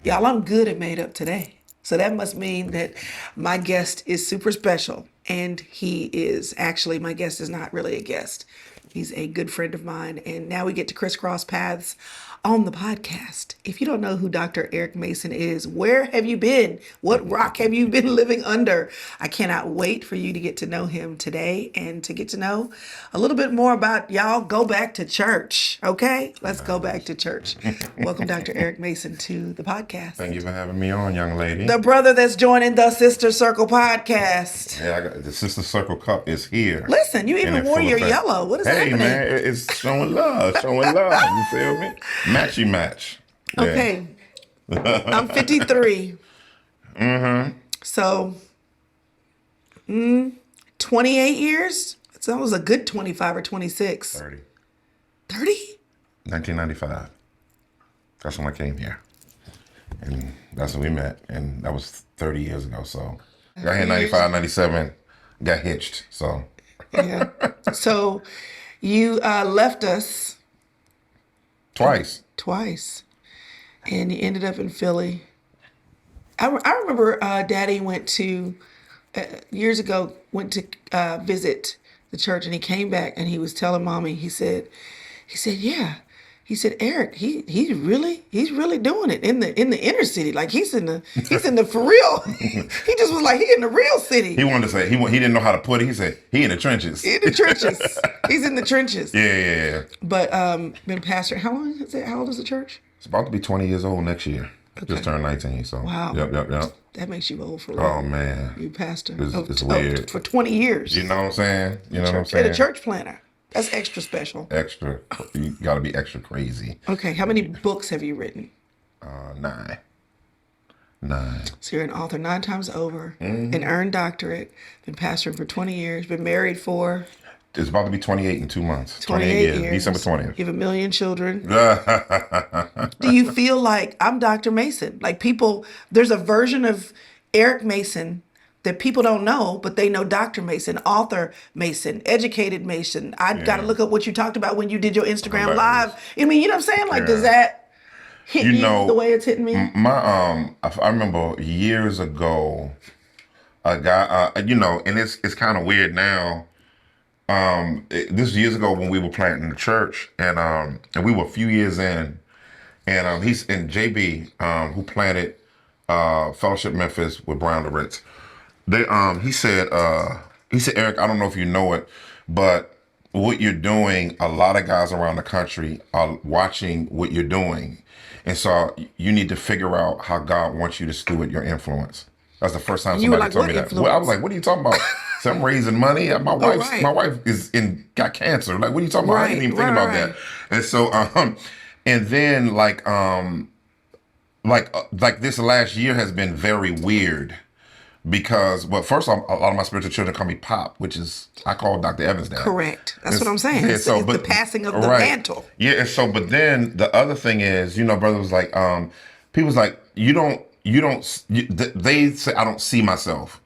Y'all, I'm good at Made Up today. So that must mean that my guest is super special. And he is actually, my guest is not really a guest. He's a good friend of mine. And now we get to crisscross paths on the podcast. If you don't know who Dr. Eric Mason is, where have you been? What rock have you been living under? I cannot wait for you to get to know him today and to get to know a little bit more about y'all. Go back to church, okay? Let's go back to church. Welcome, Dr. Eric Mason, to the podcast. Thank you for having me on, young lady. The brother that's joining the Sister Circle podcast. Yeah, the Sister Circle cup is here. Listen, you even wore your yellow. What is happening? Hey, man, it's showing love, showing love. You feel me? Matchy match. Yeah. Okay. I'm 53. So, 28 years? So that was a good 25 or 26. 30. 30? 1995. That's when I came here. And that's when we met. And that was 30 years ago. So, got here in 95, 97, got hitched. So, Yeah. So, you left us twice. And you ended up in Philly. I remember Daddy went to, years ago, went to visit the church, and he came back and he was telling Mommy, he said, yeah. He said, Eric, he's really doing it in the inner city. Like he's in the for real. He just was like, he in the real city. He wanted to say, he didn't know how to put it. He said, he in the trenches. In the trenches. He's in the trenches. Yeah. But been pastor. How long is it? How old is the church? It's about to be 20 years old next year. Okay. Just turned 19, so. Wow. Yep. That makes you old for real. Oh, man. You pastor. It's weird. For 20 years. You know what I'm saying? And a church planner. That's extra special. Extra. You got to be extra crazy. Okay. How many books have you written? 9. So you're an author 9 times over, an earned doctorate, been pastoring for 20 years, been married for... It's about to be 28 in 2 months. 28 years. December 20th. You have 1 million children. Do you feel like I'm Dr. Mason? Like people, there's a version of Eric Mason that people don't know, but they know Dr. Mason, author Mason, educated Mason. I got to look up what you talked about when you did your Instagram live. I mean, you know what I'm saying? Like, does that hit you the way it's hitting me? I remember years ago, a guy, and it's kind of weird now. This was years ago when we were planting the church, and we were a few years in, and he's in JB, who planted Fellowship Memphis with Brown DeRitz. He said, Eric, I don't know if you know it, but what you're doing, a lot of guys around the country are watching what you're doing. And so you need to figure out how God wants you to steward your influence. That's the first time somebody told me that. Well, I was like, what are you talking about? So I'm raising money. My wife got cancer. Like, what are you talking about? I didn't even think about that. And so, and then like this last year has been very weird. Because, well, first off, a lot of my spiritual children call me Pop, which is, I call Dr. Evans dad. Correct. That's what I'm saying. It's the passing of the mantle. Yeah, and so, but then the other thing is, brother was like, people's like, they say, I don't see myself.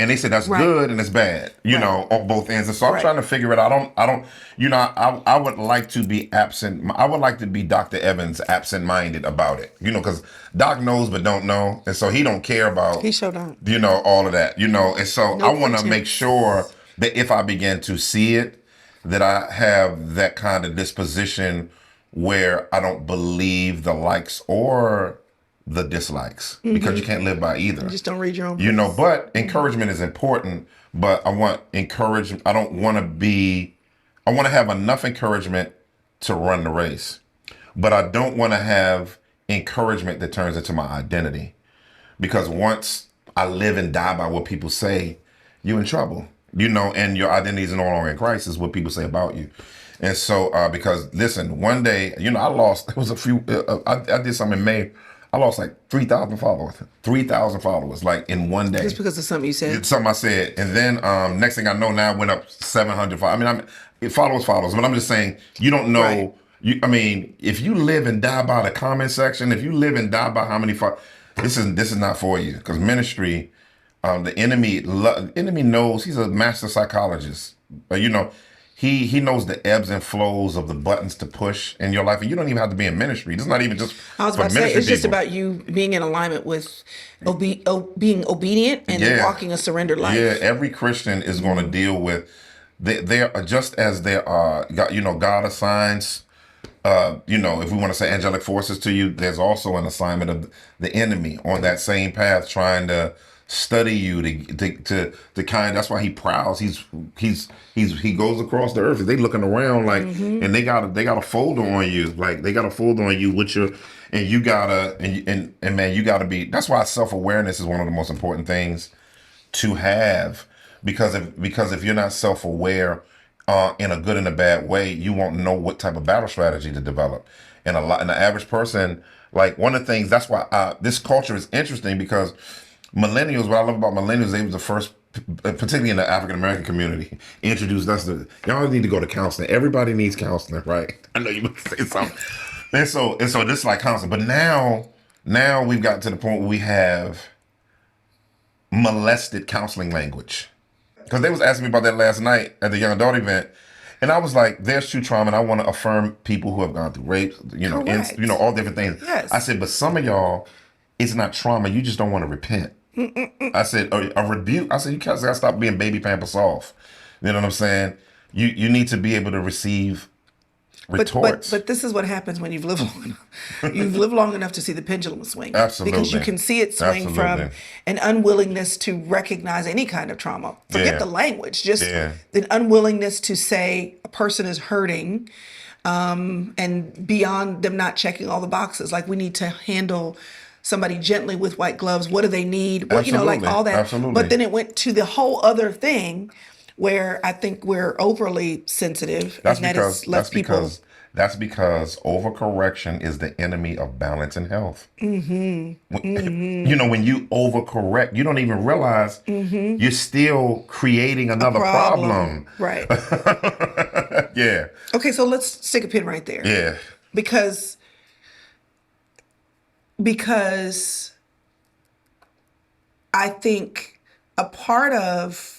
And they said that's good and it's bad, on both ends. And so I'm trying to figure it out. I would like to be absent. I would like to be Dr. Evans absent-minded about it, because Doc knows but don't know. And so he don't care about, he sure don't. All of that, And so I want to make sure that if I begin to see it, that I have that kind of disposition where I don't believe the likes or the dislikes, because you can't live by either. You just don't read your own but encouragement is important, but I want encouragement. I want to have enough encouragement to run the race, but I don't want to have encouragement that turns into my identity, because once I live and die by what people say, you're in trouble, and your identity is no longer in Christ, is what people say about you. And so, because listen, one day, I lost, it was a few, I did something in May. I lost like 3,000 followers. 3,000 followers, like in one day. Just because of something you said? Something I said. And then next thing I know, now it went up 700 followers. Followers. But I'm just saying, you don't know. Right. If you live and die by the comment section, if you live and die by how many followers, this is not for you. Because ministry, the enemy knows, he's a master psychologist. he knows the ebbs and flows of the buttons to push in your life, and you don't even have to be in ministry. This is not even just I was for about to say, ministry it's just people. about you being in alignment with being obedient and Yeah. walking a surrendered Yeah, life. every Christian is going to deal with they are just as there are God, God assigns if we want to say angelic forces to you, there's also an assignment of the enemy on that same path trying to study you to kind. That's why he prowls. He goes across the earth. They looking around like, and they got a folder on you. Like they got a folder on you with your, and you gotta and man, you gotta be. That's why self-awareness is one of the most important things to have, because if you're not self-aware in a good and a bad way, you won't know what type of battle strategy to develop. And the average person, like one of the things, that's why this culture is interesting, because millennials, what I love about millennials, they was the first, particularly in the African American community, introduced us to, y'all need to go to counseling. Everybody needs counseling, right? I know you must say something. And so this is like counseling, but now we've gotten to the point where we have molested counseling language. Because they was asking me about that last night at the young adult event, and I was like, "There's true trauma, and I want to affirm people who have gone through rape, Correct. all different things." Yes. I said, "But some of y'all, it's not trauma. You just don't want to repent." I said, "A rebuke." I said, "You guys gotta stop being baby pamper soft." You know what I'm saying? You need to be able to receive retorts. But this is what happens when you've lived long enough. You've lived long enough to see the pendulum swing. Absolutely. Because you can see it swing from Absolutely. an unwillingness to recognize any kind of trauma. Forget Yeah. the language, just Yeah. the unwillingness to say a person is hurting, and beyond them not checking all the boxes. Like we need to handle somebody gently with white gloves. What do they need? What, like Absolutely. all that. Absolutely. But then it went to the whole other thing where I think we're overly sensitive, That's and that because has left people. that's because overcorrection is the enemy of balance and health. When you overcorrect, you don't even realize you're still creating another problem. Right. Yeah, Okay, so let's stick a pin right there. yeah, Because I think a part of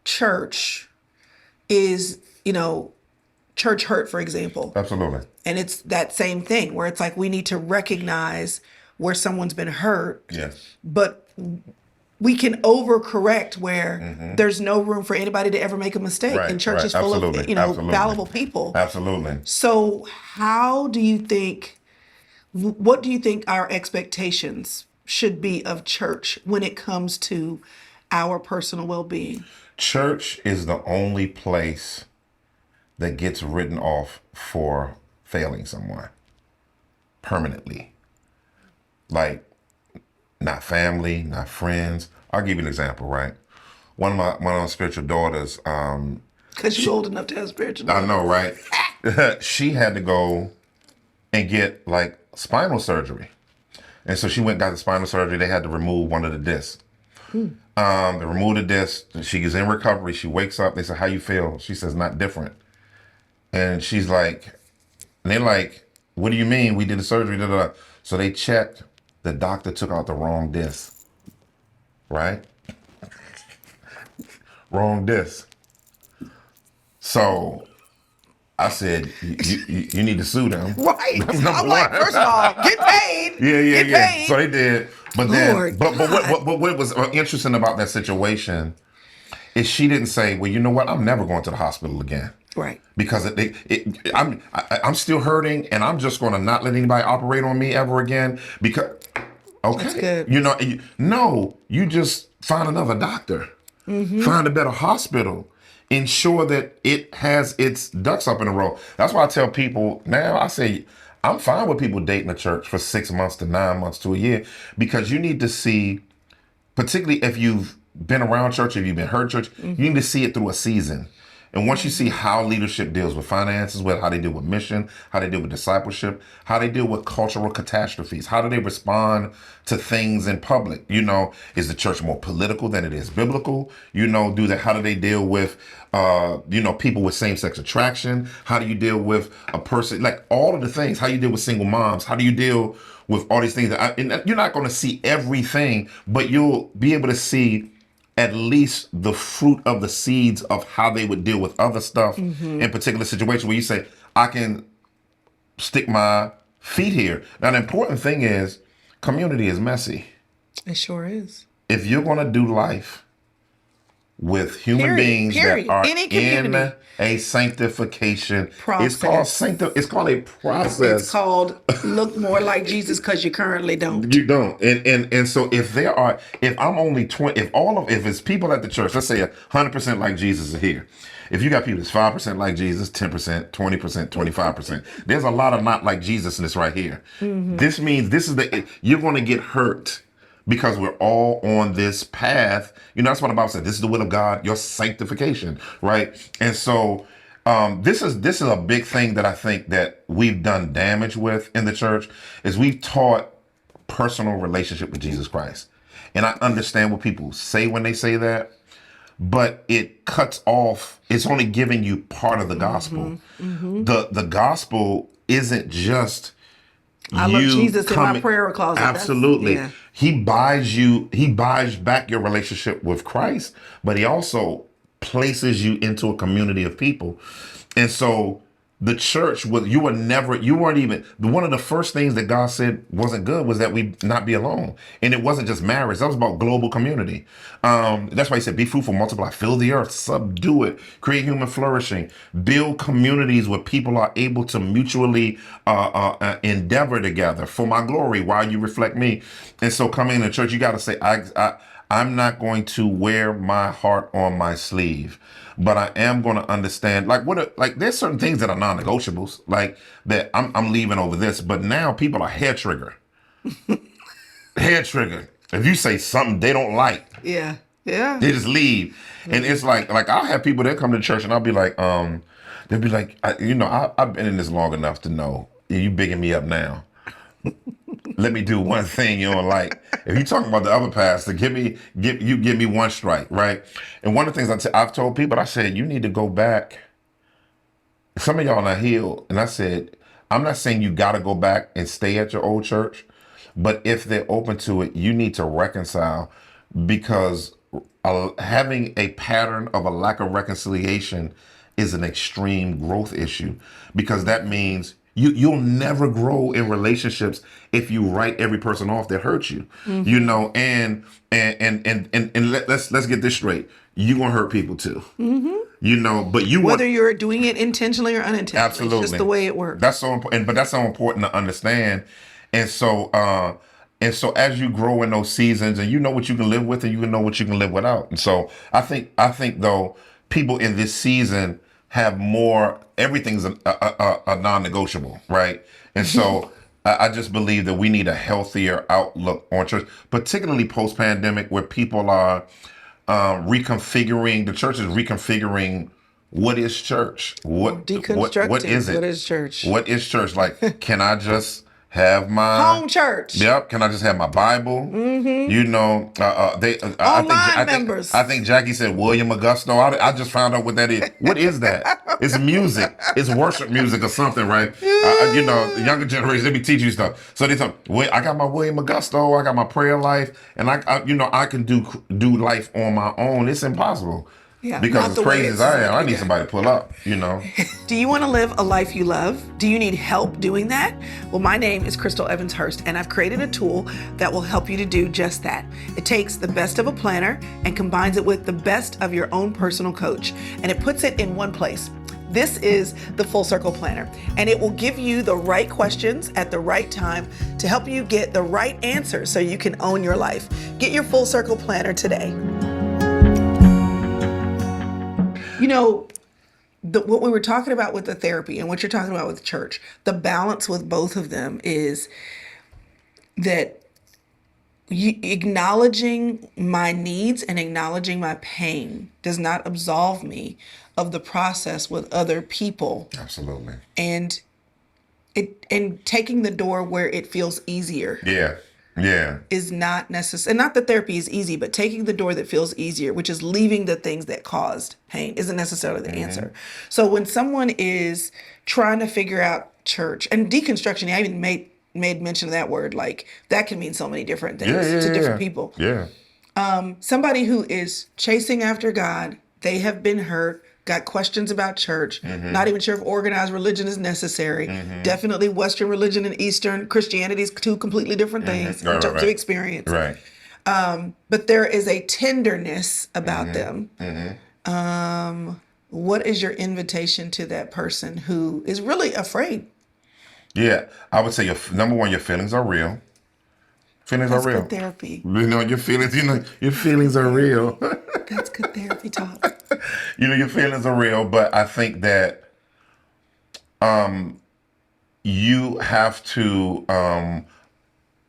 church is, church hurt, for example. absolutely. And it's that same thing where it's like we need to recognize where someone's been hurt, Yes, but we can overcorrect where there's no room for anybody to ever make a mistake. right, And church right. is full of, Absolutely, absolutely. fallible people. Absolutely. So what do you think our expectations should be of church when it comes to our personal well-being? Church is the only place that gets written off for failing someone permanently. Like, not family, not friends. I'll give you an example, right? One of my spiritual daughters, Because you're old enough to have spiritual. I know, right? She had to go and get like spinal surgery. And so she went and got the spinal surgery. They had to remove one of the discs. They removed the disc. She is in recovery. She wakes up. They say, "How you feel?" She says, "Not different." And she's like, and they're like, "What do you mean? We did the surgery." Da, da, da. So they checked. The doctor took out the wrong disc. Right? Wrong disc. So I said, you need to sue them. Right. That's number I'm like, one. first of all, get paid. Yeah. Get paid. So they did, but then, Lord but God. what was interesting about that situation is she didn't say, "Well, you know what? I'm never going to the hospital again." Right. Because I'm still hurting, and I'm just going to not let anybody operate on me ever again. Because okay, That's good. no, you just find another doctor, find a better hospital, ensure that it has its ducks up in a row. That's why I tell people now. I say I'm fine with people dating a church for 6 months to 9 months to a year, because you need to see, particularly if you've been around church, if you've been hurt church, you need to see it through a season. And once you see how leadership deals with finances, how they deal with mission, how they deal with discipleship, how they deal with cultural catastrophes, how do they respond to things in public? Is the church more political than it is biblical? How do they deal with, people with same-sex attraction? How do you deal with a person, like all of the things? How do you deal with single moms? How do you deal with all these things? And you're not going to see everything, but you'll be able to see at least the fruit of the seeds of how they would deal with other stuff in particular situations where you say, I can stick my feet here. Now, the important thing is community is messy. It sure is. If you're going to do life with human beings that Period. are Any in community a sanctification, process. it's called a process. It's called look more like Jesus because you currently don't. You don't. And so if I'm only 20, if it's people at the church, let's say 100% like Jesus is here. If you got people that's 5% like Jesus, 10%, 20%, 25%, there's a lot of not like Jesus in this right here. This means you're going to get hurt because we're all on this path. That's what the Bible said. This is the will of God, your sanctification, right? And so this is a big thing that I think that we've done damage with in the church is we've taught personal relationship with Jesus Christ. And I understand what people say when they say that, but it cuts off, it's only giving you part of the gospel. The gospel isn't just I love Jesus in my prayer closet. Absolutely. He buys back your relationship with Christ, but he also places you into a community of people. And so the church you weren't even, one of the first things that God said wasn't good was that we not be alone. And it wasn't just marriage. That was about global community. That's why he said, be fruitful, multiply, fill the earth, subdue it, create human flourishing, build communities where people are able to mutually endeavor together for my glory while you reflect me. And so coming into church, you got to say, I'm not going to wear my heart on my sleeve, but I am going to understand, there's certain things that are non-negotiables, like that I'm leaving over this, but now people are hair trigger. Hair trigger. If you say something they don't like, yeah, they just leave. And it's like I'll have people that come to church and I'll be like, they'll be like, I've been in this long enough to know you bigging me up now. Let me do one thing you don't like. If you talking about the other pastor, give me one strike, right? And one of the things I've told people, I said, you need to go back. Some of y'all are not healed. And I said, I'm not saying you got to go back and stay at your old church, but if they're open to it, you need to reconcile, because having a pattern of a lack of reconciliation is an extreme growth issue, because that means you'll never grow in relationships if you write every person off that hurt you. And let's get this straight. You're gonna hurt people too. But whether you're doing it intentionally or unintentionally, absolutely, it's just the way it works. That's so important, but that's so important to understand. And so as you grow in those seasons, and you know what you can live with, and you know what you can live without. And so I think though, people in this season have more, everything's a non-negotiable, right? And so I just believe that we need a healthier outlook on church, particularly post-pandemic, where people are reconfiguring, the church is reconfiguring what is church? Deconstructing what is it? What is church? What is church? Like, can I just have my home church? Yep. Can I just have my Bible? Online members. I think Jackie said William Augusto. I just found out what that is. What is that? It's music. It's worship music or something, right? The younger generation, they be teaching you stuff. So they talk. I got my William Augusto. I got my prayer life, and I can do life on my own. It's impossible. Yeah, because as crazy as I am, I need somebody to pull up, Do you want to live a life you love? Do you need help doing that? Well, my name is Chrystal Evans Hurst, and I've created a tool that will help you to do just that. It takes the best of a planner and combines it with the best of your own personal coach, and it puts it in one place. This is the Full Circle Planner, and it will give you the right questions at the right time to help you get the right answers so you can own your life. Get your Full Circle Planner today. What we were talking about with the therapy and what you're talking about with church, the balance with both of them is that acknowledging my needs and acknowledging my pain does not absolve me of the process with other people. Absolutely. And taking the door where it feels easier. Yeah. Is not necessary. And not that therapy is easy, but taking the door that feels easier, which is leaving the things that caused pain, isn't necessarily the answer. So when someone is trying to figure out church and deconstruction, I even made mention of that word, like that can mean so many different things to different people. Yeah. Somebody who is chasing after God, they have been hurt, got questions about church, not even sure if organized religion is necessary. Definitely Western religion and Eastern Christianity is two completely different things in terms of experience. Right. But there is a tenderness about them. What is your invitation to that person who is really afraid? Yeah, I would say number one, your feelings are real. Feelings That's are real. good therapy. Your feelings. Your feelings are real. That's good therapy talk. Your feelings are real, but I think that you have to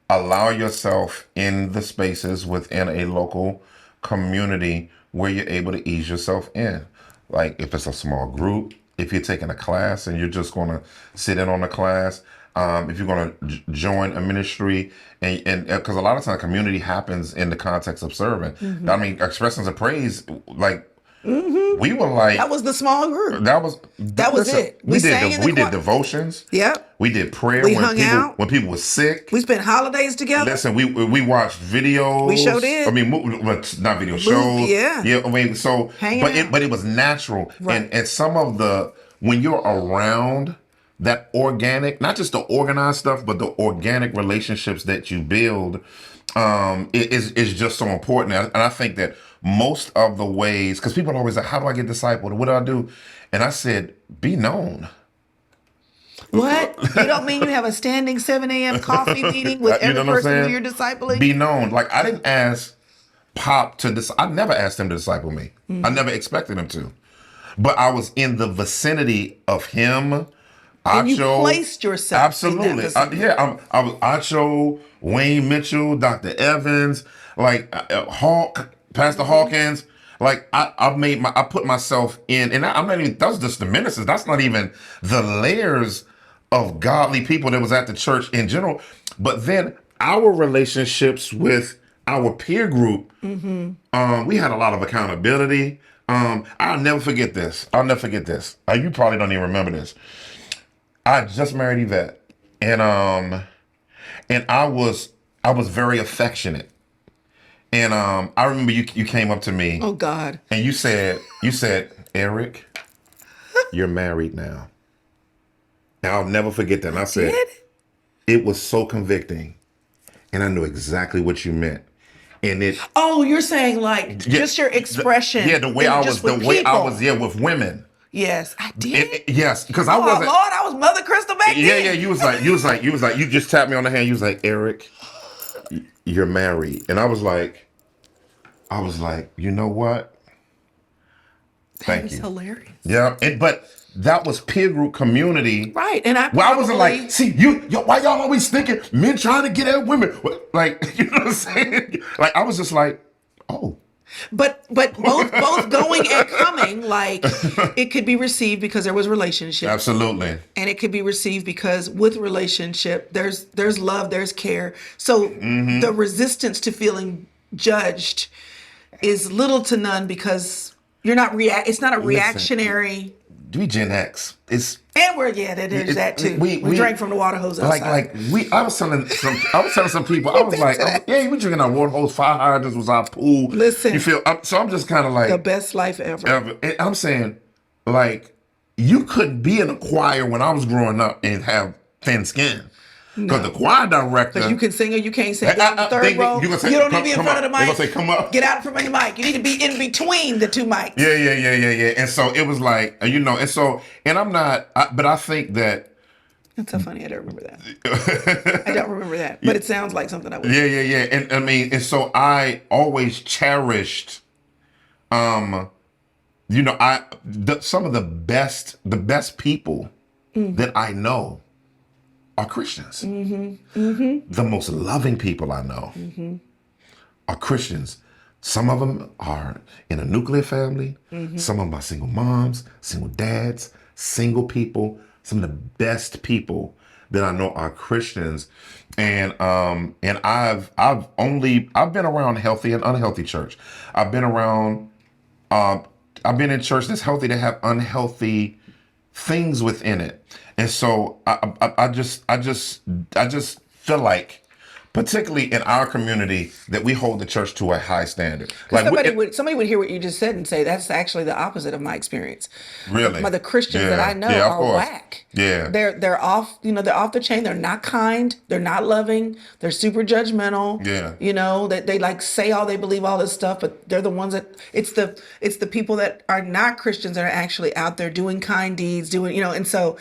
allow yourself in the spaces within a local community where you're able to ease yourself in. Like if it's a small group, if you're taking a class and you're just going to sit in on the class, if you're going to join a ministry, and because a lot of times community happens in the context of serving. I mean, expressions of praise, like we were like That was the small group. that was Listen, it. We sang in the we did choir. devotions. Yep. We did prayer We when hung people out. when people were sick. We spent holidays together. Listen, we watched videos. We sure did. I mean, not video shows. Yeah. Yeah. I mean, so Hanging out. but it was natural, Right. and some of the when you're around that organic, not just the organized stuff, but the organic relationships that you build, is just so important. And I think that most of the ways, because people are always like, how do I get discipled? What do I do? And I said, be known. What? You don't mean you have a standing 7 a.m. coffee meeting with You every know what I'm person who saying? you're discipling? Be known. Like I didn't ask Pop to I never asked him to disciple me. I never expected him to. But I was in the vicinity of him. And you Acho, placed yourself absolutely. in that vicinity. I was Acho, Wayne Mitchell, Dr. Evans, like Hawk, Pastor Hawkins. Like I put myself in, and I'm not even. That was just the ministers. That's not even the layers of godly people that was at the church in general. But then our relationships with our peer group, we had a lot of accountability. I'll never forget this. You probably don't even remember this. I just married Yvette, and I was very affectionate, and I remember you came up to me. Oh God. And you said, Eric, you're married now. And I'll never forget that. And I said, Did? it was so convicting, and I knew exactly what you meant, and it. Oh, you're saying like just your expression. The way I was with women. Yes, I did. Yes, because I Oh wasn't. Lord, I was Mother Chrystal back then. Yeah. You was like, you just tapped me on the hand. You was like, Eric, you're married, and I was like, you know what? Thank That is you. hilarious. Yeah, but that was peer group community, Right, and I wasn't like, see, why y'all always thinking men trying to get at women? Like, you know what I'm saying? Like, I was just like, oh. But both going and coming, like it could be received because there was relationship. Absolutely. And it could be received because with relationship, there's love, there's care. So the resistance to feeling judged is little to none because you're not it's not a reactionary. We Gen X. And there's that too. We drank from the water hose outside. I was telling some people, I was like, yeah, we drinking our water hose, fire hydrants was our pool. Listen. You feel, so I'm just kind of like. The best life ever. And I'm saying, like, you couldn't be in a choir when I was growing up and have thin skin. Because the choir director. Because you can sing or you can't sing. Down the third row. You don't need to be in front of the mic. They're going to say, come up. Get out from under the mic. You need to be in between the two mics. Yeah. And so it was like, and I'm not, but I think that. That's so funny. I don't remember that. I don't remember that. But it sounds like something I would. Yeah. And I mean, and so I always cherished, some of the best people that I know are Christians. The most loving people I know are Christians. Some of them are in a nuclear family. Some of them are single moms, single dads, single people. Some of the best people that I know are Christians. And I've been around healthy and unhealthy church. I've been in church that's healthy that have unhealthy things within it. And so I just feel like particularly in our community, that we hold the church to a high standard. Because somebody would hear what you just said and say that's actually the opposite of my experience. Really? The Christians that I Yeah. know Yeah, of are course. whack. Yeah. They're off. They're off the chain. They're not kind. They're not loving. They're super judgmental. Yeah. That they like say all they believe all this stuff, but they're the ones that it's the people that are not Christians that are actually out there doing kind deeds, and so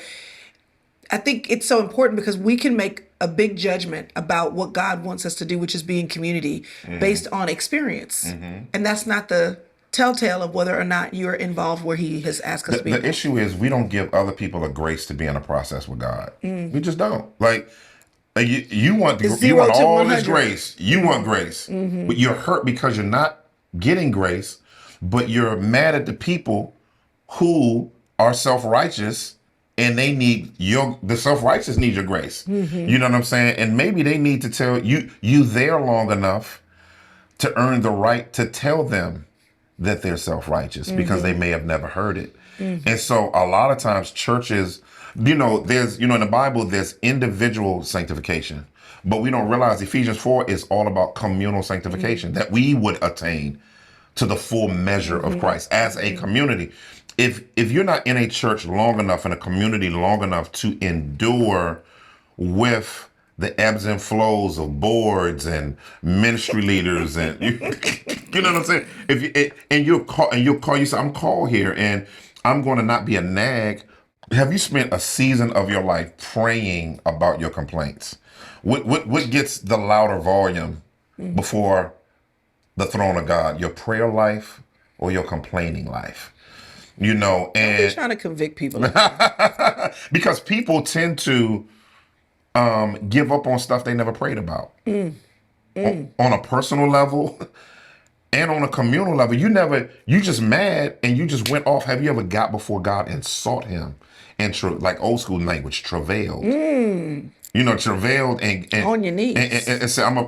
I think it's so important because we can make a big judgment about what God wants us to do, which is be in community based on experience. And that's not the telltale of whether or not you're involved where he has asked us to be. The issue is we don't give other people a grace to be in a process with God. We just don't. Like you want It's you want 0 to all 100. this grace. You want grace. But you're hurt because you're not getting grace, but you're mad at the people who are self-righteous and they need the self-righteous need your grace. You know what I'm saying? And maybe they need to tell you there long enough to earn the right to tell them that they're self-righteous because they may have never heard it. And so a lot of times churches, there's, in the Bible, there's individual sanctification, but we don't realize Ephesians 4 is all about communal sanctification, that we would attain to the full measure of Christ as a community. If you're not in a church long enough, in a community long enough to endure with the ebbs and flows of boards and ministry leaders, and you know what I'm saying? You'll call you say, I'm called here and I'm going to not be a nag. Have you spent a season of your life praying about your complaints? What gets the louder volume before the throne of God? Your prayer life or your complaining life? And They're trying to convict people. because people tend to give up on stuff they never prayed about. On a personal level and on a communal level. You just mad and you just went off. Have you ever got before God and sought him and like old school language, travailed? Travailed and on your knees and say, I am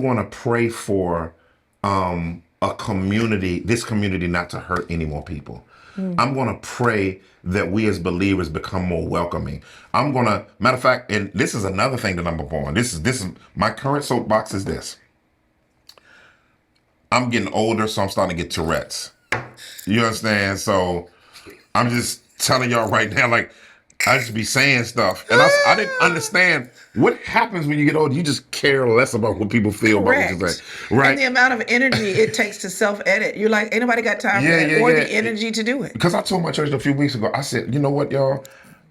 going to pray for a community, this community not to hurt any more people. I'm going to pray that we as believers become more welcoming. Matter of fact, and this is another thing that I'm upon. This is my current soapbox is this. I'm getting older, so I'm starting to get Tourette's. You understand? So I'm just telling y'all right now, like, I just be saying stuff. And I didn't understand what happens when you get older. You just care less about what people feel about what you say. Right. And the amount of energy it takes to self-edit. You're like, ain't nobody got time for that or the energy to do it. Because I told my church a few weeks ago, I said, you know what, y'all?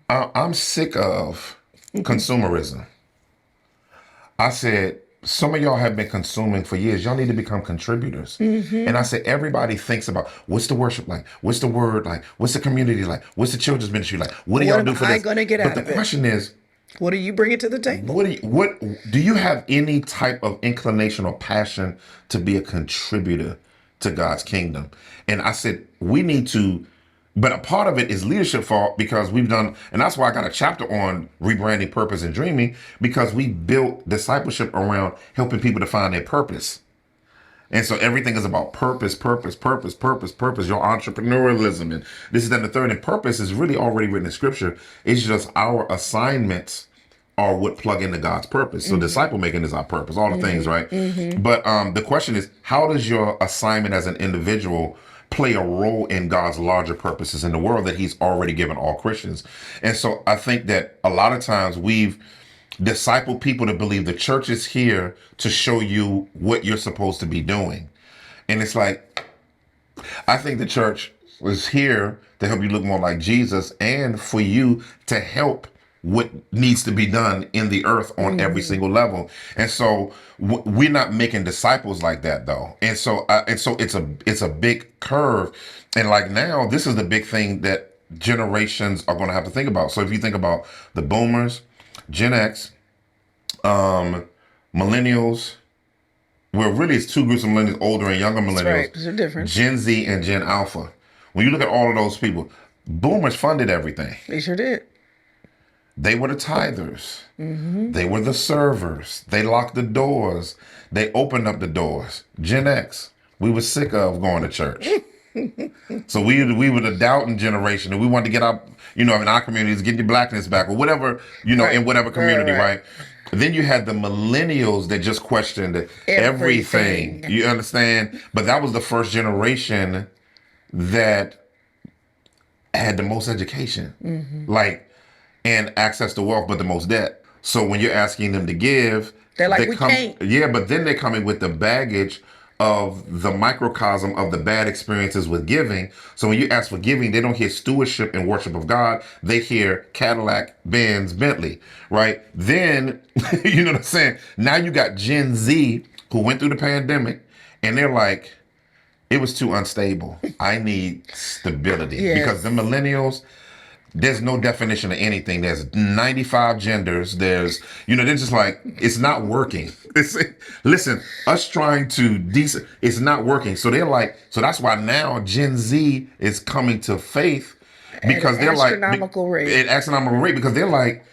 I'm sick of consumerism. I said, some of y'all have been consuming for years. Y'all need to become contributors. And I said, everybody thinks about what's the worship like? What's the word like? What's the community like? What's the children's ministry like? What do y'all do for this? What am I going to get out of it? But the question is, what do you bring it to the table? What do you have any type of inclination or passion to be a contributor to God's kingdom? And I said, we need to. But a part of it is leadership fault because we've done, and that's why I got a chapter on rebranding, purpose, and dreaming, because we built discipleship around helping people to find their purpose. And so everything is about purpose, your entrepreneurialism, and this is that and the third. And purpose is really already written in scripture. It's just our assignments are what plug into God's purpose. So disciple making is our purpose, all the things, right? But the question is, how does your assignment as an individual play a role in God's larger purposes in the world that he's already given all Christians? And so I think that a lot of times we've discipled people to believe the church is here to show you what you're supposed to be doing. And it's like, I think the church was here to help you look more like Jesus and for you to help what needs to be done in the earth on every single level. And so we're not making disciples like that though. And so it's a big curve. And like now, this is the big thing that generations are going to have to think about. So if you think about the boomers, Gen X, millennials, well, really it's two groups of millennials, older and younger millennials. That's right, there's a difference. Gen Z and Gen Alpha. When you look at all of those people, boomers funded everything. They sure did. They were the tithers. They were the servers. They locked the doors. They opened up the doors. Gen X, we were sick of going to church. So we were the doubting generation, and we wanted to get our, in our communities, get your blackness back, or whatever, in whatever community, right? Then you had the millennials that just questioned everything. Everything. You understand? But that was the first generation that had the most education, like, and access to wealth, but the most debt. So when you're asking them to give, They're like, they we come, can't. yeah, but then they're coming with the baggage of the microcosm of the bad experiences with giving. So when you ask for giving, they don't hear stewardship and worship of God. They hear Cadillac, Benz, Bentley, right? Then, you know what I'm saying? Now you got Gen Z who went through the pandemic and they're like, it was too unstable. I need stability. Yes. Because the millennials, there's no definition of anything. There's 95 genders. There's, they're just like, it's not working. Listen, us trying to it's not working. So they're like, so that's why now Gen Z is coming to faith because they're like, astronomical rate, because they're like,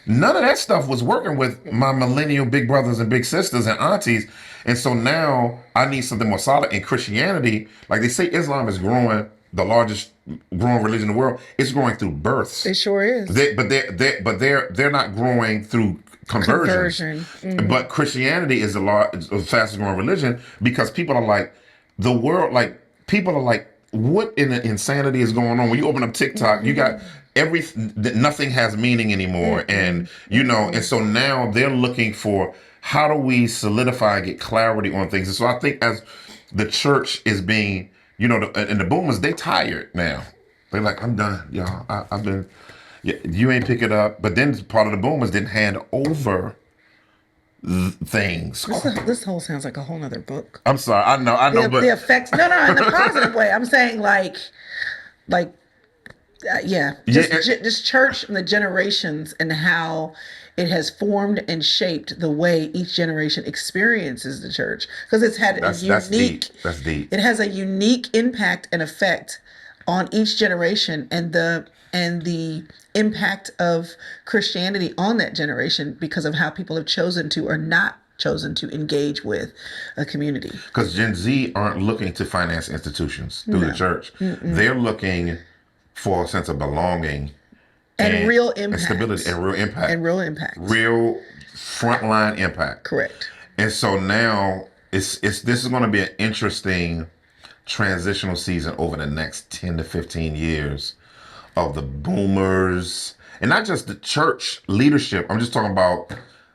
none of that stuff was working with my millennial big brothers and big sisters and aunties. And so now I need something more solid. In Christianity, like they say, Islam is growing, the largest growing religion in the world. It's growing through births. It sure is. They're not growing through conversions. But Christianity is the fastest growing religion because people are like, the world, like people are like, what in the insanity is going on? When you open up TikTok, you got nothing has meaning anymore. And, and so now they're looking for, how do we solidify and get clarity on things? And so I think as the church is being, and the boomers, they tired now. They're like, I'm done, y'all. I've been, you ain't pick it up. But then part of the boomers didn't hand over things. This whole sounds like a whole nother book. I'm sorry. I know, but the effects. No, in a positive way. I'm saying just church and the generations and how it has formed and shaped the way each generation experiences the church, because it's had a unique. That's deep. It has a unique impact and effect on each generation, and the impact of Christianity on that generation because of how people have chosen to or not chosen to engage with a community. Because Gen Z aren't looking to finance institutions through the church. They're looking for a sense of belonging and real impact. And stability and real impact. Real frontline impact. Correct. And so now this is going to be an interesting transitional season over the next 10 to 15 years of the boomers, and not just the church leadership. I'm just talking about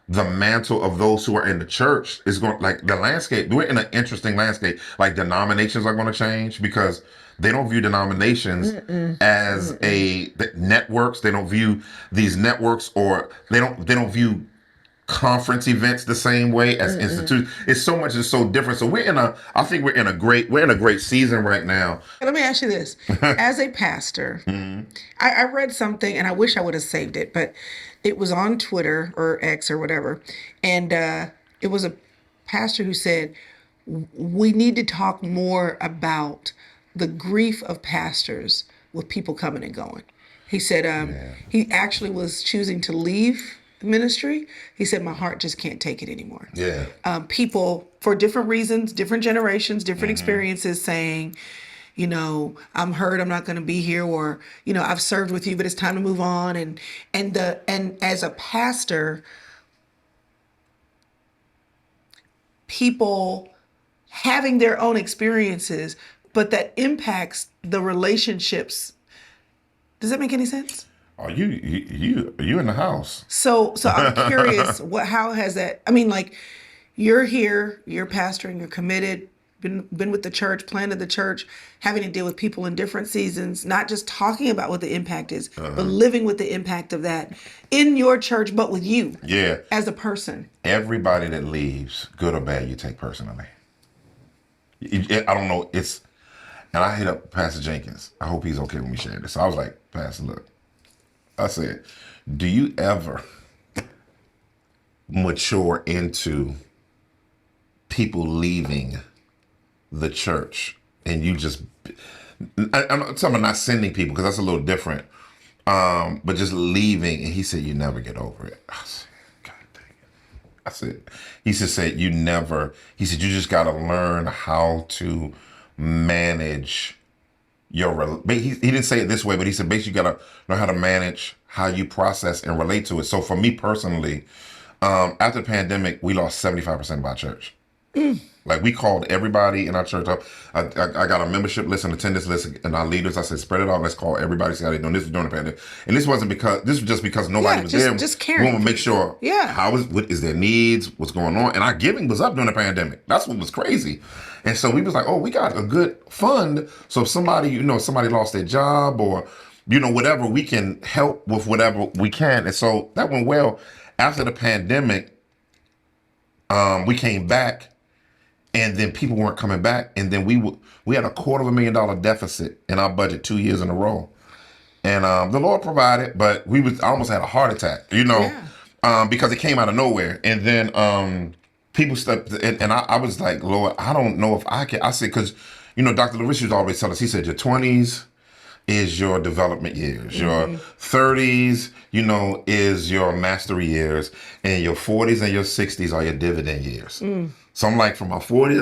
the mantle of those who are in the church is going, like the landscape. We're in an interesting landscape. Like denominations are going to change because they don't view denominations as the networks. They don't view these networks, or they don't view conference events the same way as institutes. It's so much is so different. So I think we're in a great season right now. Let me ask you this. As a pastor, I read something and I wish I would have saved it, but it was on Twitter or X or whatever. And it was a pastor who said, we need to talk more about the grief of pastors with people coming and going. He said he actually was choosing to leave ministry. He said, my heart just can't take it anymore. Yeah. People for different reasons, different generations, different experiences saying, I'm hurt, I'm not going to be here, or, I've served with you, but it's time to move on. And as a pastor, people having their own experiences, but that impacts the relationships. Does that make any sense? Oh, you in the house. So I'm curious, how has that, you're here, you're pastoring, you're committed, been with the church, planted the church, having to deal with people in different seasons, not just talking about what the impact is, but living with the impact of that in your church, but with you as a person. Everybody that leaves, good or bad, you take personally. I don't know, and I hit up Pastor Jenkins. I hope he's okay with me sharing this. So I was like, Pastor, look, I said, do you ever mature into people leaving the church and you just, I'm talking about not sending people because that's a little different, but just leaving? And he said, you never get over it. I said, God dang it. He said, you just got to learn how to manage he didn't say it this way, but he said basically you got to know how to manage how you process and relate to it. So for me personally, After the pandemic, we lost 75% of our church. Like we called everybody in our church up. I got a membership list and attendance list and our leaders. I said, spread it out. Let's call everybody. See how they doing. This was during the pandemic, and this wasn't because this was just because nobody Yeah, was just there. just We caring. want to make sure. Yeah. What is their needs? What's going on? And our giving was up during the pandemic. That's what was crazy. And so we was like, oh, we got a good fund. So if somebody, somebody lost their job or, whatever, we can help with whatever we can. And so that went well. After the pandemic, we came back. And then people weren't coming back, and then we had a $250,000 deficit in our budget 2 years in a row, and the Lord provided, but I almost had a heart attack, because it came out of nowhere, and then people stepped, and I was like, Lord, I don't know if I can. I said, because Dr. Lewis used to always tell us, he said, your 20s is your development years, your 30s, is your mastery years, and your 40s and your 60s are your dividend years. So I'm like, for my 40s,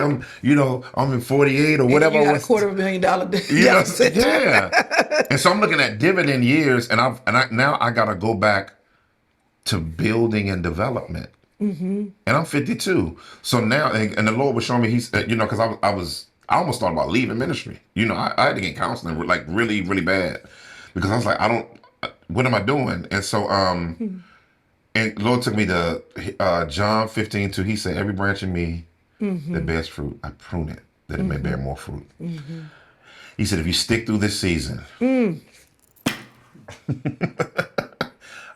I'm in 48 or whatever. You got a $250,000 Yeah, deficit. yeah. And so I'm looking at dividend years, and now I got to go back to building and development. And I'm 52. So now, and the Lord was showing me, because I almost thought about leaving ministry. I had to get counseling like really, really bad, because I was like, what am I doing? And so, and Lord took me to John 15:2. He said, every branch in me that bears fruit, I prune it, that it may bear more fruit. He said, if you stick through this season,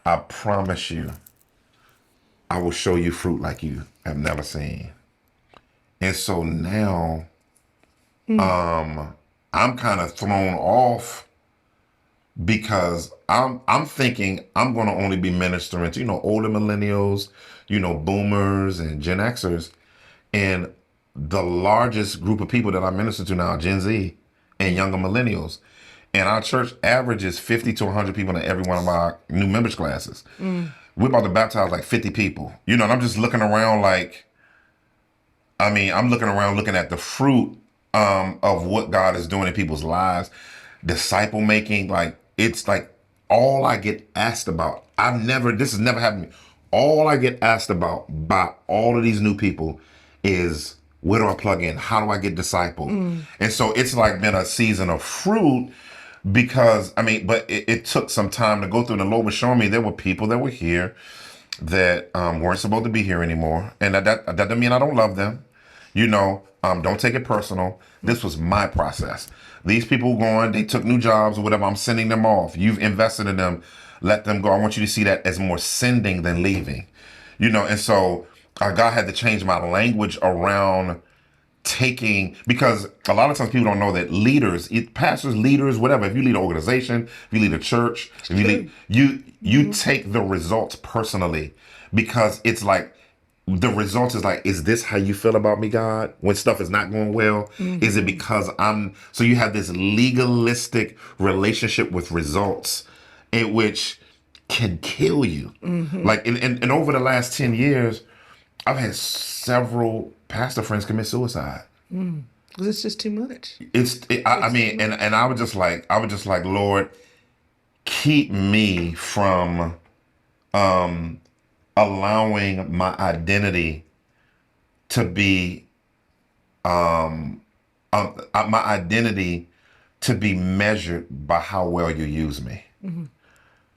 I promise you, I will show you fruit like you have never seen. And so now, I'm kind of thrown off, because I'm thinking I'm going to only be ministering to, older millennials, boomers and Gen Xers. And the largest group of people that I minister to now are Gen Z and younger millennials. And our church averages 50 to 100 people in every one of our new members classes. We're about to baptize like 50 people, and I'm just looking around I'm looking around looking at the fruit of what God is doing in people's lives, disciple making. Like, it's like all I get asked about. This has never happened to me. All I get asked about by all of these new people is, where do I plug in? How do I get discipled? And so it's like been a season of fruit, because, but it took some time to go through. The Lord was showing me there were people that were here that weren't supposed to be here anymore. And that doesn't mean I don't love them. Don't take it personal. This was my process. These people going, they took new jobs or whatever. I'm sending them off. You've invested in them. Let them go. I want you to see that as more sending than leaving. And so God had to change my language around because a lot of times people don't know that leaders, pastors, leaders, whatever, if you lead an organization, if you lead a church, if you take the results personally, because it's like, the results is like, is this how you feel about me, God? When stuff is not going well? Is it because so you have this legalistic relationship with results, in which can kill you. Like, and over the last 10 years, I've had several pastor friends commit suicide. Because it's just too much. And I was just like, Lord, keep me from, allowing my identity to be measured by how well you use me.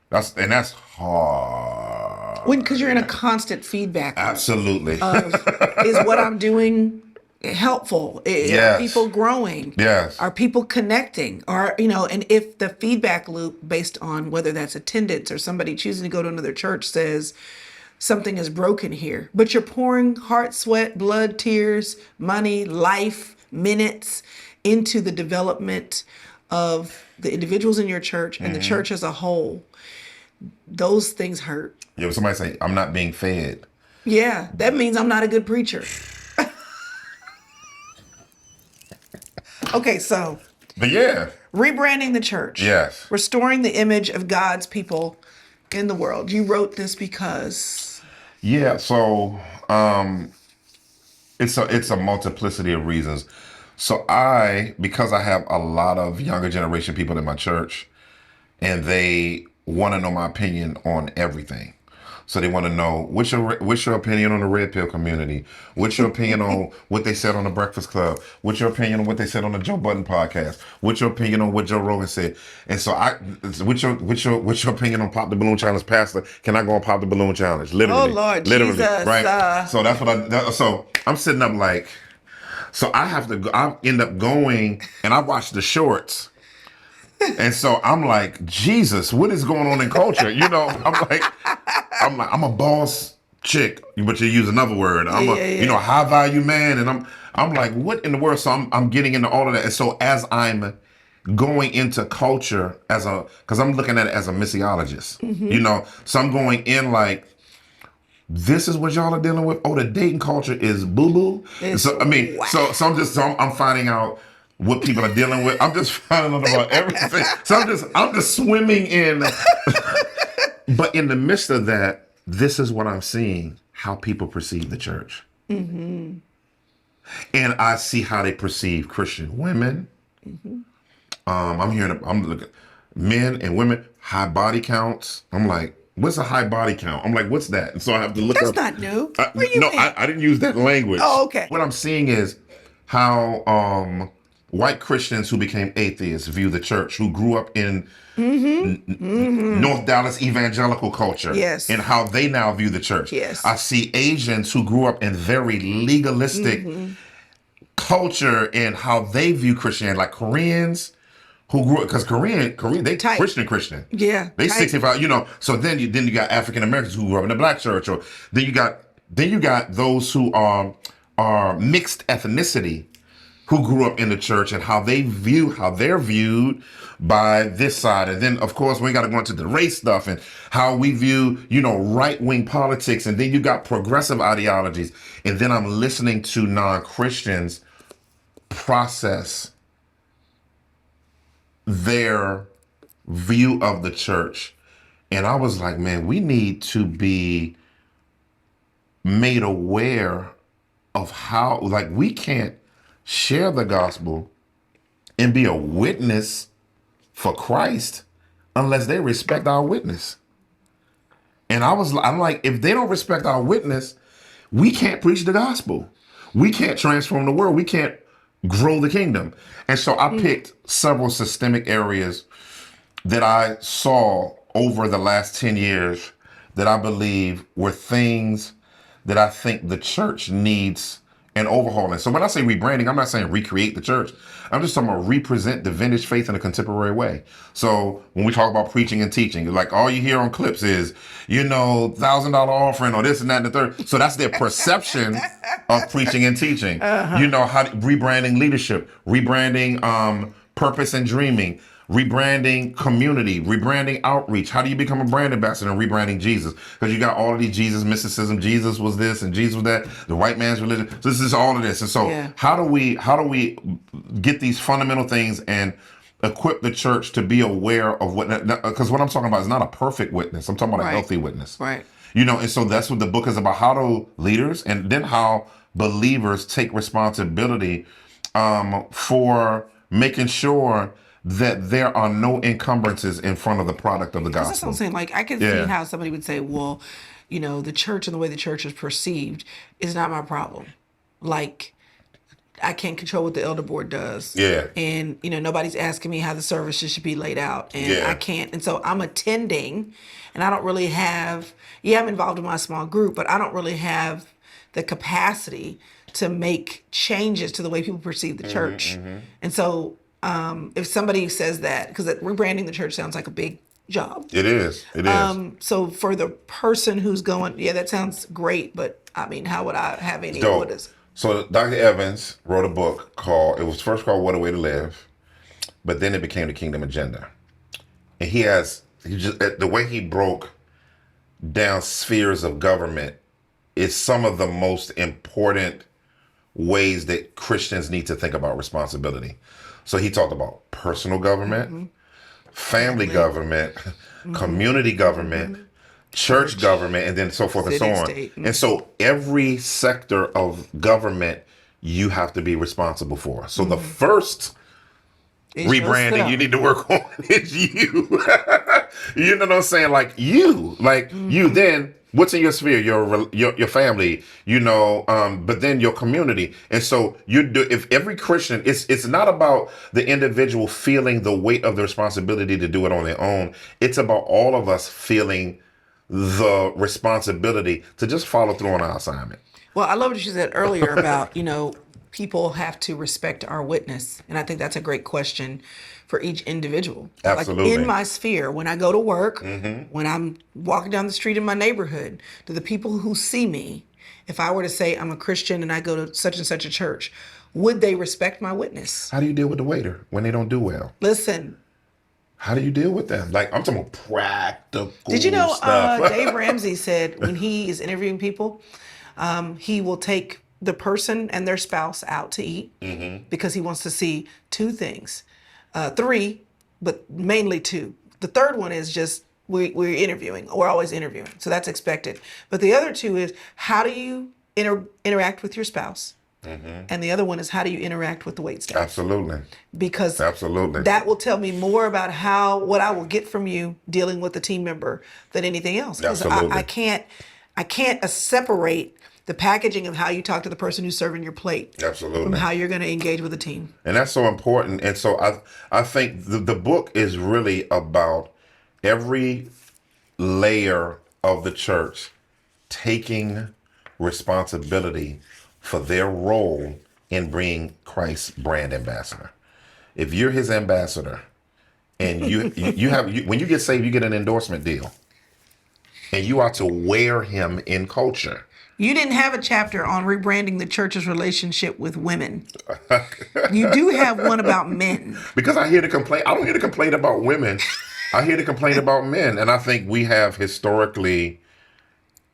That's hard. Because you're in a constant feedback loop. Absolutely. Is what I'm doing helpful? Yes. Are people growing? Yes. Are people connecting? And if the feedback loop, based on whether that's attendance or somebody choosing to go to another church, says something is broken here, but you're pouring heart, sweat, blood, tears, money, life, minutes into the development of the individuals in your church and the church as a whole, those things hurt. Yeah, but somebody say, I'm not being fed. Yeah, that means I'm not a good preacher. Okay, so. But yeah. Rebranding the church. Yes. Restoring the image of God's people in the world. You wrote this because. Yeah, so it's a multiplicity of reasons. So because I have a lot of younger generation people in my church, and they want to know my opinion on everything. So they want to know what's your opinion on the red pill community? What's your opinion on what they said on the Breakfast Club? What's your opinion on what they said on the Joe Budden podcast? What's your opinion on what Joe Rogan said? And so what's your opinion on Pop the Balloon Challenge, Pastor? Can I go on Pop the Balloon Challenge? Literally, Oh Lord, literally, Jesus. right? So that's so I'm sitting up like, so I have to go. I end up going and I watch the shorts. And so I'm like, Jesus, what is going on in culture? I'm a boss chick, but you use another word. I'm a high value man, and I'm like, what in the world? So I'm getting into all of that. And so as I'm going into culture because I'm looking at it as a missiologist, so I'm going in like, this is what y'all are dealing with. Oh, the dating culture is boo boo. So I mean, wow. so I'm finding out what people are dealing with. I'm just finding out about everything. So I'm just swimming in. But in the midst of that, this is what I'm seeing: how people perceive the church, and I see how they perceive Christian women. I'm looking men and women, high body counts. I'm like, what's a high body count? I'm like, what's that? And so I have to look up. That's not new. I didn't use that language. Oh, okay. What I'm seeing is how white Christians who became atheists view the church, who grew up in North Dallas evangelical culture, yes, and how they now view the church. Yes. I see Asians who grew up in very legalistic culture and how they view Christianity, like Koreans who grew up, because Korean, they tight. Christian. Yeah. They tight. 65, so then you got African Americans who grew up in the black church, or then you got those who are mixed ethnicity who grew up in the church, and how they're viewed by this side. And then of course we got to go into the race stuff and how we view, right-wing politics. And then you got progressive ideologies. And then I'm listening to non-Christians process their view of the church. And I was like, man, we need to be made aware of how, like, we can't share the gospel and be a witness for Christ unless they respect our witness. And I'm like, if they don't respect our witness, we can't preach the gospel. We can't transform the world. We can't grow the kingdom. And so I picked several systemic areas that I saw over the last 10 years that I believe were things that I think the church needs an overhauling. So when I say rebranding, I'm not saying recreate the church. I'm just talking about represent the vintage faith in a contemporary way. So when we talk about preaching and teaching, like all you hear on clips is, $1,000 offering or this and that and the third. So that's their perception of preaching and teaching. How rebranding leadership, rebranding purpose and dreaming, rebranding community, rebranding outreach. How do you become a brand ambassador and rebranding Jesus? Because you got all of these Jesus mysticism. Jesus was this and Jesus was that. The white man's religion. So this is all of this. And so how do we get these fundamental things and equip the church to be aware of what? Because what I'm talking about is not a perfect witness. I'm talking about a healthy witness. Right. And so that's what the book is about. How do leaders and then how believers take responsibility for making sure that there are no encumbrances in front of the product of the gospel. That's what I'm saying. Like, I can see how somebody would say, well, the church and the way the church is perceived is not my problem. Like, I can't control what the elder board does. Yeah. And, nobody's asking me how the services should be laid out. And I can't. And so I'm attending, and I don't really have, I'm involved in my small group, but I don't really have the capacity to make changes to the way people perceive the church. And so if somebody says that, because rebranding the church sounds like a big job. It is. So for the person who's going, that sounds great, but I mean, how would I have any orders? So Dr. Evans wrote a book it was first called What a Way to Live, but then it became the Kingdom Agenda. And the way he broke down spheres of government is some of the most important ways that Christians need to think about responsibility. So he talked about personal government, family government, community government, church government, and then so forth and so on. State. And so every sector of government you have to be responsible for. So the first rebranding you need to work on is you. You know what I'm saying? Like you. Then What's in your sphere? Your family, but then your community. And so if every Christian, it's not about the individual feeling the weight of the responsibility to do it on their own. It's about all of us feeling the responsibility to just follow through on our assignment. Well, I love what you said earlier about, people have to respect our witness. And I think that's a great question for each individual. Like Absolutely. in my sphere, when I go to work, when I'm walking down the street in my neighborhood, to the people who see me, if I were to say I'm a Christian and I go to such and such a church, would they respect my witness? How do you deal with the waiter when they don't do well? Listen, How do you deal with them? Like, I'm talking about practical did you know stuff. Dave Ramsey said when he is interviewing people, he will take the person and their spouse out to eat because he wants to see two things. Three, but mainly two. The third one is just we're interviewing. We're always interviewing. So that's expected. But the other two is how do you interact with your spouse? And the other one is how do you interact with the wait staff? Absolutely. Because Absolutely. that will tell me more about what I will get from you dealing with the team member than anything else. Because Absolutely. I can't separate the packaging of how you talk to the person who's serving your plate Absolutely. from how you're going to engage with the team. And that's so important. And so I think the book is really about every layer of the church taking responsibility for their role in being Christ's brand ambassador. If you're his ambassador and when you get saved, you get an endorsement deal. And you are to wear him in culture. You didn't have a chapter on rebranding the church's relationship with women. You do have one about men. Because I hear the complaint. I don't hear the complaint about women. I hear the complaint about men. And I think we have historically,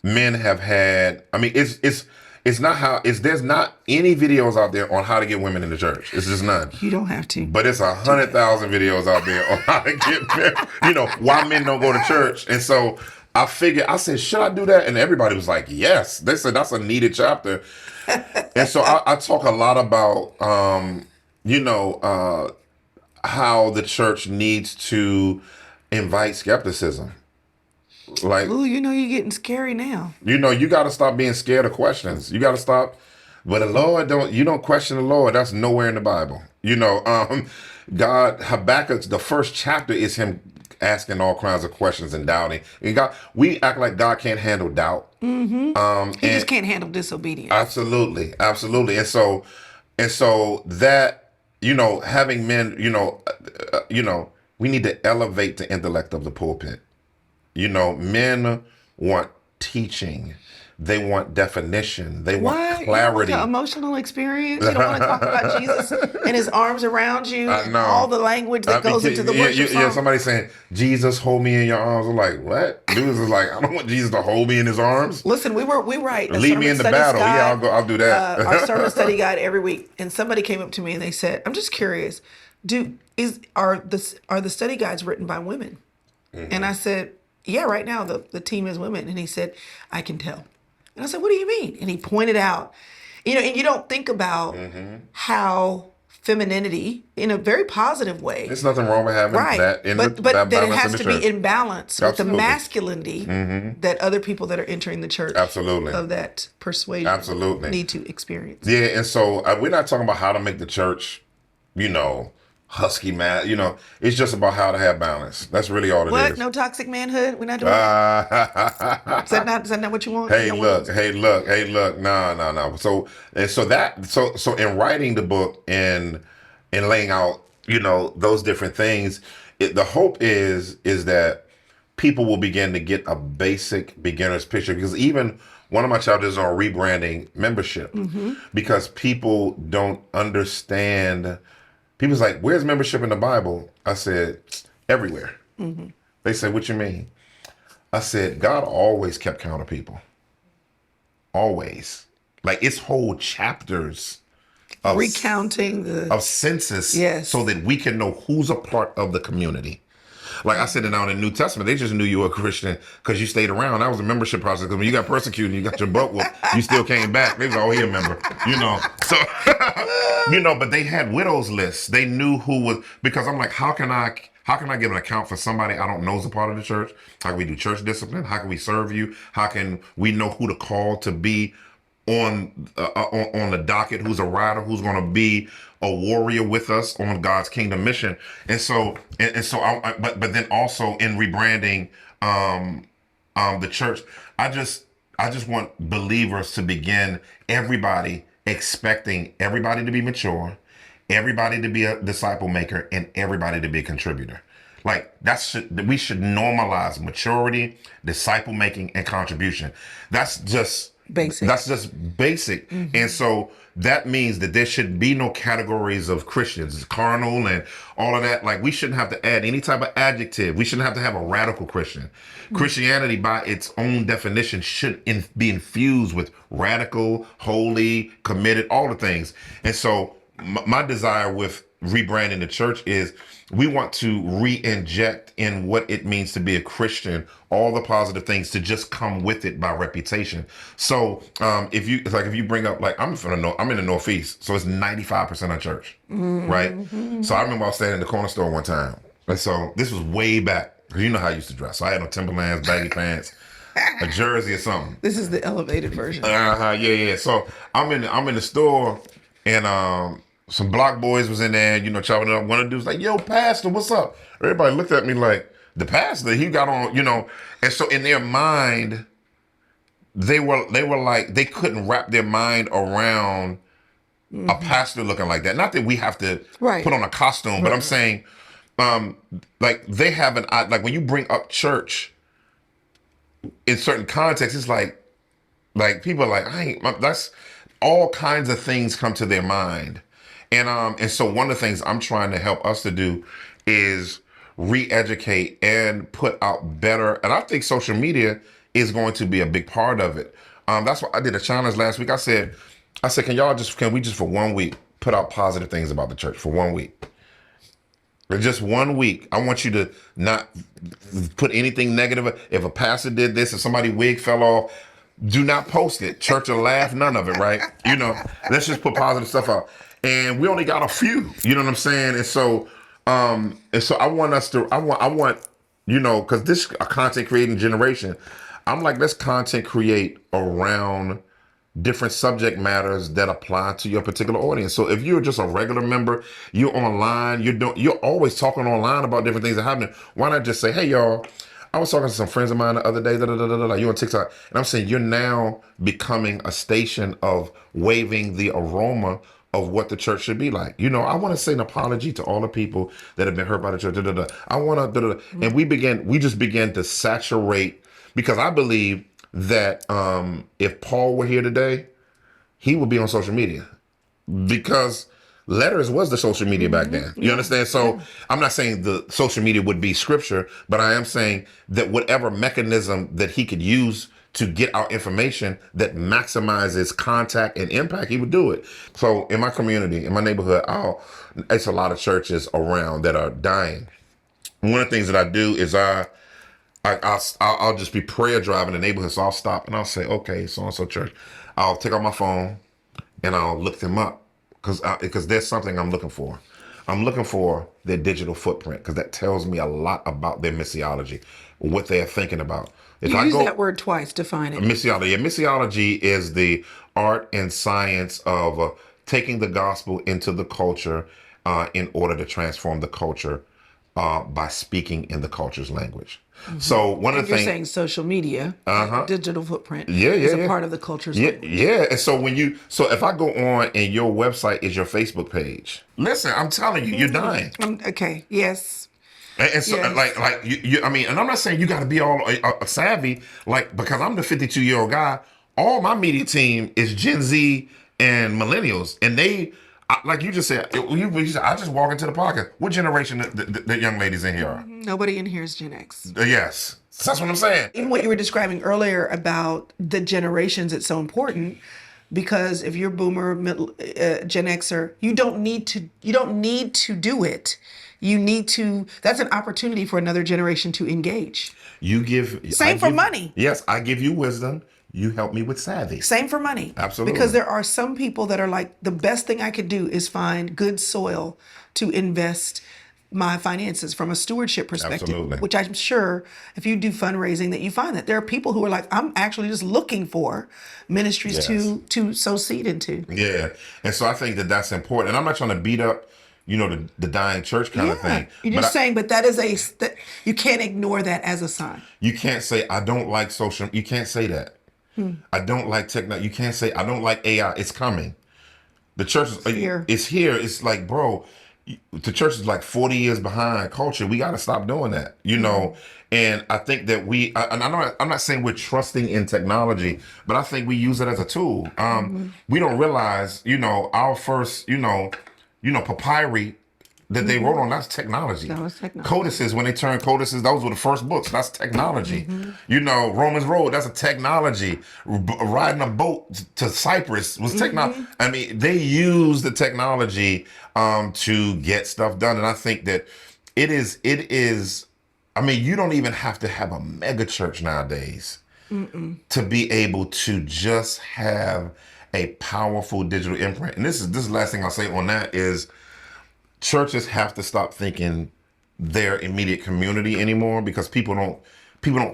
men have had, I mean, it's not there's not any videos out there on how to get women in the church. It's just none. You don't have to. But it's 100,000 videos out there on how to get men, why men don't go to church. And so I said, should I do that? And everybody was like, yes. They said that's a needed chapter. And so I talk a lot about, how the church needs to invite skepticism. Like, Ooh, you're getting scary now. you got to stop being scared of questions. You got to stop. But the Lord you don't question the Lord. That's nowhere in the Bible. God, Habakkuk, the first chapter is him asking all kinds of questions and doubting. And we act like God can't handle doubt. He just can't handle disobedience. Absolutely. Absolutely. And so that, having men, we need to elevate the intellect of the pulpit. Men want teaching. They want definition. They want clarity. You want the emotional experience. You don't want to talk about Jesus and his arms around you. I know. All the language that goes into the worship song. Yeah, somebody saying, Jesus, hold me in your arms. I'm like, what? Dudes is like, I don't want Jesus to hold me in his arms. Listen, we write a Lead me in the battle. Guide, I'll do that. Our sermon study guide every week. And somebody came up to me and they said, I'm just curious, are the study guides written by women? And I said, yeah, right now the team is women. And he said, I can tell. And I said, what do you mean? And he pointed out, and you don't think about how femininity, in a very positive way. There's nothing wrong with having that in but that that it balance has in the to church. be in balance with the Absolutely. masculinity that other people that are entering the church Absolutely. of that persuasion Absolutely. need to experience. Yeah, and so we're not talking about how to make the church, husky man. It's just about how to have balance. That's really all it is. What? No toxic manhood? We're not doing that? Is that not what you want? Hey, look. No. So in writing the book and laying out, those different things, the hope is that people will begin to get a basic beginner's picture. Because even one of my chapters is on rebranding membership, because people don't understand. People's like, where's membership in the Bible? I said, everywhere. They said, what you mean? I said, God always kept count of people. Always. Like, it's whole chapters of recounting of census, yes, so that we can know who's a part of the community. Like I said it now in the New Testament, they just knew you were a Christian because you stayed around. That was a membership process. Because when you got persecuted and you got your butt whooped, you still came back. They was all here, member. So, but they had widows lists. They knew who was, because I'm like, how can How can I give an account for somebody I don't know is a part of the church? How can we do church discipline? How can we serve you? How can we know who to call to be on the docket, who's a rider, who's going to be a warrior with us on God's kingdom mission? And so, but then also in rebranding the church, I just want believers to begin, everybody expecting everybody to be mature, everybody to be a disciple maker, and everybody to be a contributor. Like we should normalize maturity, disciple making, and contribution. That's just Basic. That's just basic. And so that means that there should be no categories of Christians, carnal and all of that. Like, we shouldn't have to add any type of adjective. We shouldn't have to have a radical Christian. Christianity, by its own definition, should be infused with radical, holy, committed, all the things. And so my desire with rebranding the church is we want to re-inject in what it means to be a Christian, all the positive things to just come with it by reputation. So if you bring up, like, I'm in the Northeast, so it's 95% of church, right? So I remember I was standing in the corner store one time, and so this was way back, because you know how I used to dress. So I had no Timberlands, baggy pants, a jersey or something. This is the elevated version. Yeah. So I'm in the store, and some block boys was in there, chopping it up. One of the dudes like, "Yo, pastor, what's up?" Everybody looked at me like, the pastor, he got on, And so in their mind, they were like, they couldn't wrap their mind around a pastor looking like that. Not that we have to put on a costume, but I'm saying, like, they have like, when you bring up church in certain contexts, it's like people are like, that's all kinds of things come to their mind. And so one of the things I'm trying to help us to do is re-educate and put out better. And I think social media is going to be a big part of it. That's why I did a challenge last week. I said, can we just for 1 week put out positive things about the church for 1 week? For just 1 week. I want you to not put anything negative. If a pastor did this, if somebody's wig fell off, do not post it. Church will laugh, none of it, right? Let's just put positive stuff out. And we only got a few, you know what I'm saying? And so I want us to, I want, because this a content creating generation, I'm like, let's content create around different subject matters that apply to your particular audience. So if you're just a regular member, you're online, you're always talking online about different things that are happening. Why not just say, "Hey, y'all, I was talking to some friends of mine the other day, you on TikTok," and I'm saying you're now becoming a station of waving the aroma of what the church should be like. I want to say an apology to all the people that have been hurt by the church. I want to, and we just began to saturate, because I believe that if Paul were here today, he would be on social media, because letters was the social media back then. You understand? So I'm not saying the social media would be scripture, but I am saying that whatever mechanism that he could use to get our information that maximizes contact and impact, he would do it. So in my community, in my neighborhood, it's a lot of churches around that are dying. One of the things that I do is I'll just be prayer driving the neighborhood. So I'll stop and I'll say, "Okay, so-and-so church." I'll take out my phone and I'll look them up, because there's something I'm looking for. I'm looking for their digital footprint, because that tells me a lot about their missiology, what they're thinking about. If you use that word twice, define it. Missiology. Yeah, missiology is the art and science of taking the gospel into the culture in order to transform the culture by speaking in the culture's language. So one of the things you're saying, social media, digital footprint, is a part of the culture's language. Yeah. And so if I go on and your website is your Facebook page, listen, I'm telling you, you're dying. Okay. Yes. And so, like I mean, and I'm not saying you got to be all savvy, because I'm the 52-year-old guy. All my media team is Gen Z and millennials, and like you just said, I just walk into the podcast. What generation the young ladies in here are? Nobody in here is Gen X. Yes, that's what I'm saying. Even what you were describing earlier about the generations, it's so important. Because if you're Boomer, Gen Xer, you don't need to do it. You need to. That's an opportunity for another generation to engage. Same for money. Yes, I give you wisdom. You help me with savvy. Same for money. Absolutely. Because there are some people that are like, the best thing I could do is find good soil to invest my finances from a stewardship perspective, Absolutely. which I'm sure if you do fundraising that you find that there are people who are like, I'm actually just looking for ministries Yes. to sow seed into. Yeah. And so I think that that's important. And I'm not trying to beat up, the dying church kind of Yeah, thing, you're but just saying, but that you can't ignore that as a sign. you can't say, I don't like social. You can't say that. I don't like technology. You can't say, I don't like AI. It's coming. The church is Here. it's here. It's like, bro, the church is like 40 years behind culture. We got to stop doing that. And I think that and I'm not saying we're trusting in technology, but I think we use it as a tool. We don't realize, our first, papyri that they wrote on, that's technology. That was technology. Codices, when they turned codices, those were the first books. That's technology. Romans Road, that's a technology. Riding a boat to Cyprus was technology. I mean, they use the technology to get stuff done. And I think that it is, I mean, you don't even have to have a mega church nowadays to be able to just have a powerful digital imprint. And this is the last thing I'll say on that is, churches have to stop thinking their immediate community anymore, because people don't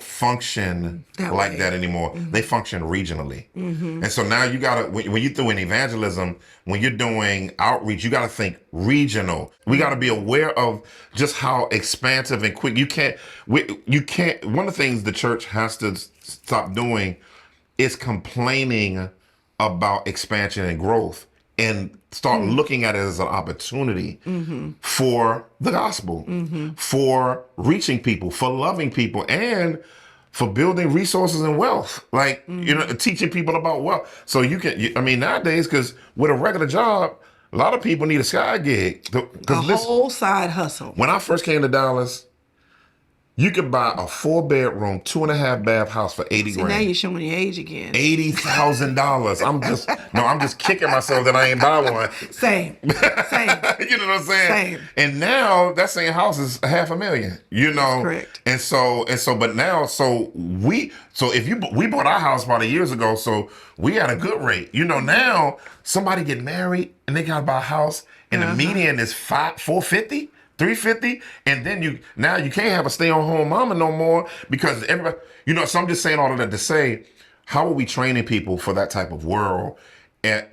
function like that anymore. They function regionally. And so now you gotta, when you're doing evangelism, when you're doing outreach, you gotta think regional. We gotta be aware of just how expansive and quick you can't, one of the things the church has to stop doing is complaining about expansion and growth, and start looking at it as an opportunity for the gospel, for reaching people, for loving people, and for building resources and wealth. Like, teaching people about wealth. So nowadays, because with a regular job, a lot of people need a side gig. Whole side hustle. When I first came to Dallas, you could buy a 4-bedroom, 2.5 bath house for $80 grand. Now you're showing your age again. $80,000. I'm just kicking myself that I ain't buy one. Same. You know what I'm saying? Same. And now that same house is $500,000. That's correct. We bought our house about 8 years ago, so we had a good rate. Now somebody get married and they gotta buy a house, and the median is $450. $350, and then you can't have a stay-at-home mama no more, because everybody, so I'm just saying all of that to say, how are we training people for that type of world? And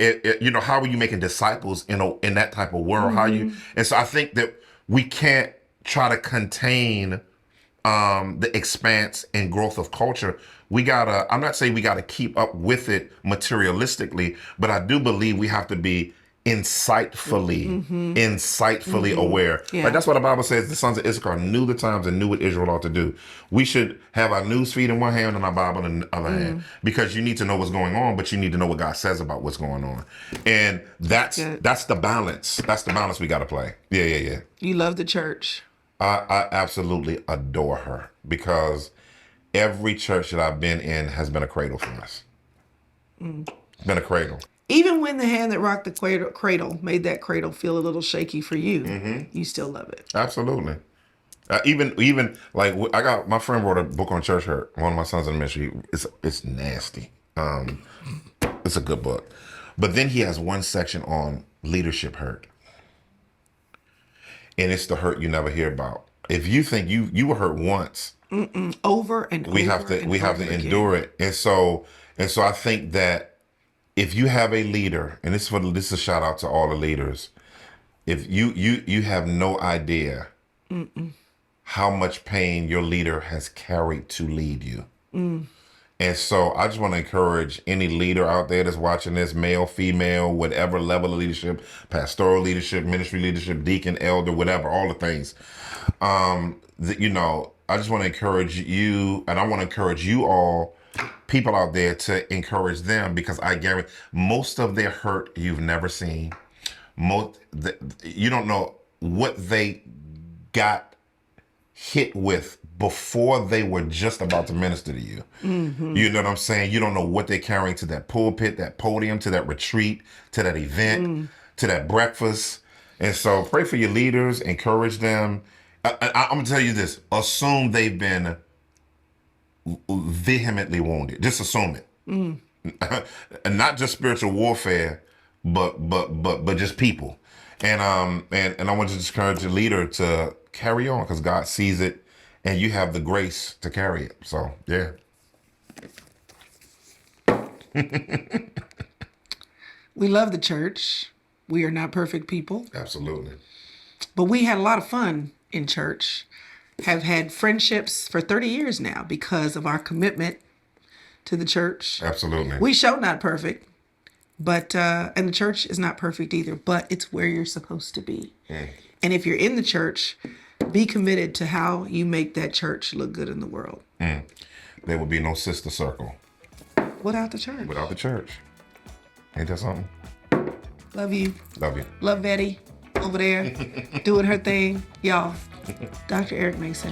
how are you making disciples in that type of world? And so I think that we can't try to contain the expanse and growth of culture. I'm not saying we gotta keep up with it materialistically, but I do believe we have to be insightfully aware. Yeah. Like, that's what the Bible says. The sons of Issachar knew the times and knew what Israel ought to do. We should have our news feed in one hand and our Bible in the other hand, because you need to know what's going on, but you need to know what God says about what's going on. And that's the balance. That's the balance we got to play. Yeah. You love the church. I absolutely adore her, because every church that I've been in has been a cradle for us. It's been a cradle. Even when the hand that rocked the cradle made that cradle feel a little shaky for you, you still love it. Absolutely. Even like, I got, my friend wrote a book on church hurt. One of my sons in the ministry. It's nasty. It's a good book, but then he has one section on leadership hurt, and it's the hurt you never hear about. If you think you were hurt once, over and we have to endure it. And so I think that if you have a leader, and this is a shout out to all the leaders, if you have no idea how much pain your leader has carried to lead you. And so I just want to encourage any leader out there that's watching this, male, female, whatever level of leadership, pastoral leadership, ministry leadership, deacon, elder, whatever, all the things. I just want to encourage you, and I want to encourage you all, people out there, to encourage them, because I guarantee most of their hurt you've never seen. You don't know what they got hit with before they were just about to minister to you. You know what I'm saying? You don't know what they're carrying to that pulpit, that podium, to that retreat, to that event, to that breakfast. And so pray for your leaders, encourage them. I'm gonna tell you this: assume they've been vehemently wounded. Just assume it. And not just spiritual warfare, but just people. And I want to just encourage the leader to carry on because God sees it, and you have the grace to carry it. So yeah. We love the church. We are not perfect people, Absolutely. but we had a lot of fun in church. Have had friendships for 30 years now because of our commitment to the church. Absolutely. We show not perfect, but and the church is not perfect either, but it's where you're supposed to be. And if you're in the church, be committed to how you make that church look good in the world. There would be no sister circle Without the church. without the church. Ain't that something? Love you. Love you. Love Betty over there doing her thing. Y'all, Dr. Eric Mason.